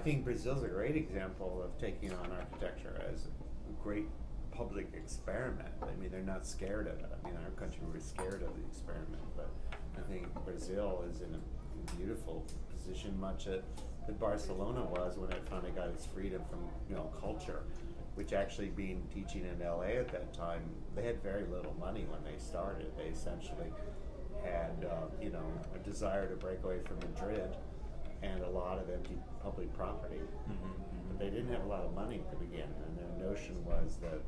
think Brazil's a great example of taking on architecture as a great public experiment. I mean, they're not scared of it. I mean, our country was scared of the experiment, but I think Brazil is in a beautiful position, much that Barcelona was when it finally got its freedom from, culture, which actually being teaching in LA at that time, they had very little money when they started. They essentially had, a desire to break away from Madrid and a lot of empty public property. But they didn't have a lot of money to begin, and their notion was that,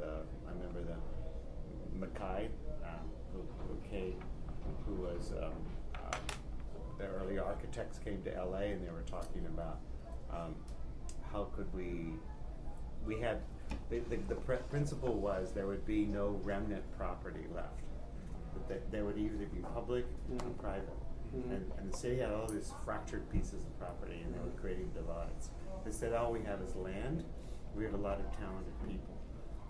I remember the Mackay, who was, the early architects came to LA and they were talking about how could we had, the principle was there would be no remnant property left. That there would either be public or private. And the city had all these fractured pieces of property and they were creating divides. They said all we have is land, we have a lot of talented people.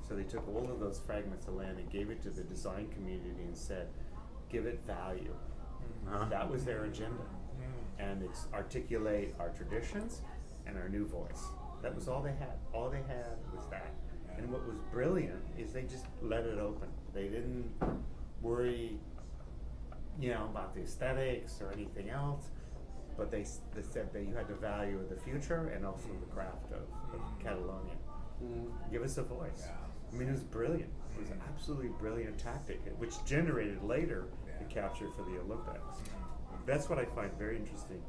So they took all of those fragments of land and gave it to the design community and said, give it value. That was their agenda. And it's articulate our traditions and our new voice. That was all they had. All they had was that. And what was brilliant is they just let it open. They didn't worry, about the aesthetics or anything else, but they said that you had the value of the future and also the craft of Catalonia. Give us a voice. I mean, it was brilliant. It was an absolutely brilliant tactic, which generated later the capture for the Olympics. That's what I find very interesting.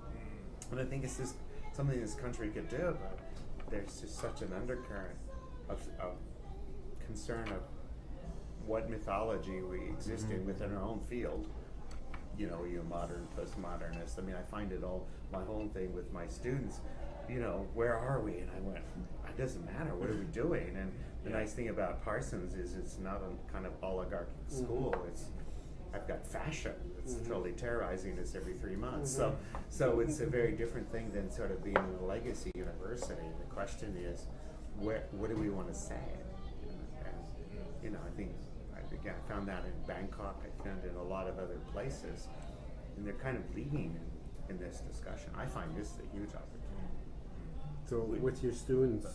And I think it's just something this country could do, but there's just such an undercurrent of concern of what mythology we exist in within our own field. You're modern, postmodernist. I mean, I find it all, my whole thing with my students, where are we? And I went, it doesn't matter, what are we doing? And the nice thing about Parsons is it's not a kind of oligarchic school. I've got fashion that's totally terrorizing us every 3 months. So it's a very different thing than sort of being in a legacy university. The question is, what do we want to say? And I think, again, I found that in Bangkok, I found it in a lot of other places, and they're kind of leading in this discussion. I find this a huge opportunity. So with your students,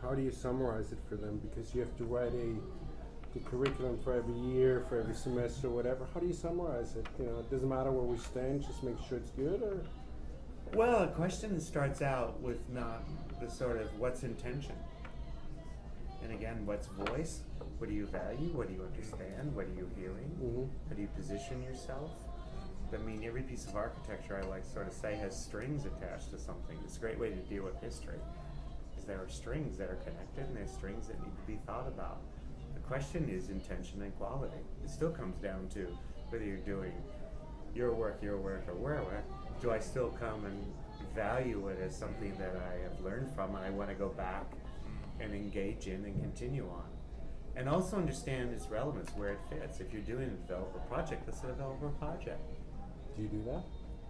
how do you summarize it for them? Because you have to write the curriculum for every year, for every semester, whatever. How do you summarize it? It doesn't matter where we stand, just make sure it's good, or? Well, a question starts out with not the sort of what's intention. And again, what's voice? What do you value? What do you understand? What are you hearing? How do you position yourself? I mean, every piece of architecture, I like to sort of say, has strings attached to something. It's a great way to deal with history, is there are strings that are connected and there's strings that need to be thought about. The question is intention and quality. It still comes down to whether you're doing your work, or where. Do I still come and value it as something that I have learned from and I want to go back and engage in and continue on? And also understand its relevance, where it fits. If you're doing a developer project, it's a developer project. Do you do that?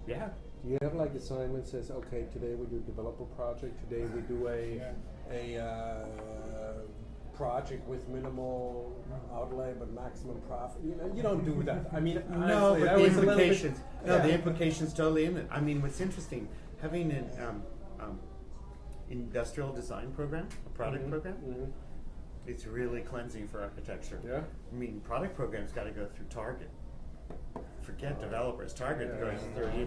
Yeah. Do you have like assignment says, okay, today we do developer project, today we do a project with minimal outlay but maximum profit? You don't do that. I mean, no, honestly, but the implications. The implications totally in it. I mean, what's interesting, having an industrial design program, a product program, it's really cleansing for architecture. Yeah. I mean, product programs got to go through Target. Forget developers. Target goes through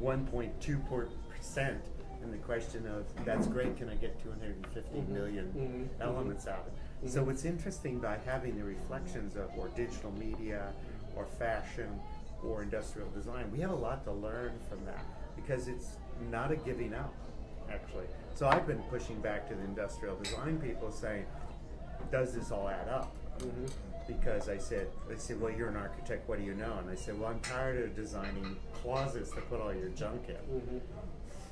1.2%, and the question of that's great. Can I get 250 million elements out of it? So what's interesting by having the reflections of or digital media, or fashion, or industrial design, we have a lot to learn from that because it's not a giving up, actually. So I've been pushing back to the industrial design people saying, does this all add up? Because they said, well, you're an architect, what do you know? And I said, well, I'm tired of designing closets to put all your junk in.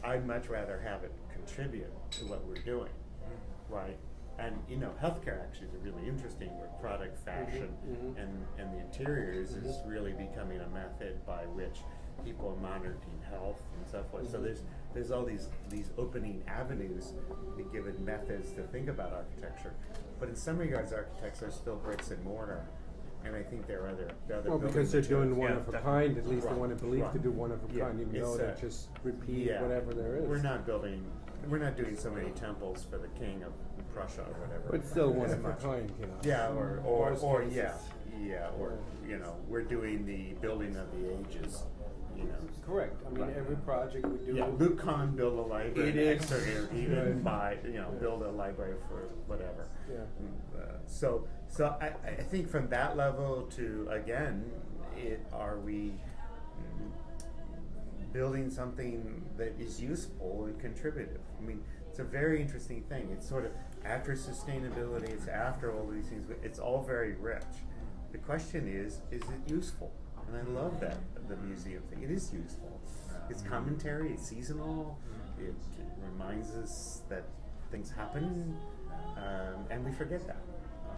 I'd much rather have it contribute to what we're doing, right? And healthcare actually is really interesting, where product, fashion, and the interiors is really becoming a method by which people are monitoring health and so forth. So there's all these opening avenues, given methods to think about architecture. But in some regards, architects are still bricks and mortar, and I think there are other Well, building because they're doing materials. one Yeah, of a definitely. kind, at least they Right, want to believe to right. do one of a Yeah, kind, even it's, though they just repeat whatever there is. We're not doing so many temples for the king of Prussia or whatever. But still one as of a much. kind, you know. Yeah, or Most yeah, cases. or you know, we're doing the building of the ages, you know. Correct. I mean, Right. every project we do. Yeah, Luke Kahn built a library. It is. Even Right. by build a library for whatever. Yeah. So I think from that level to again, are we building something that is useful and contributive? I mean, it's a very interesting thing. It's sort of after sustainability. It's after all these things. It's all very rich. The question is it useful? And I love that the museum thing. It is useful. It's commentary. It's seasonal. It reminds us that things happen, and we forget that.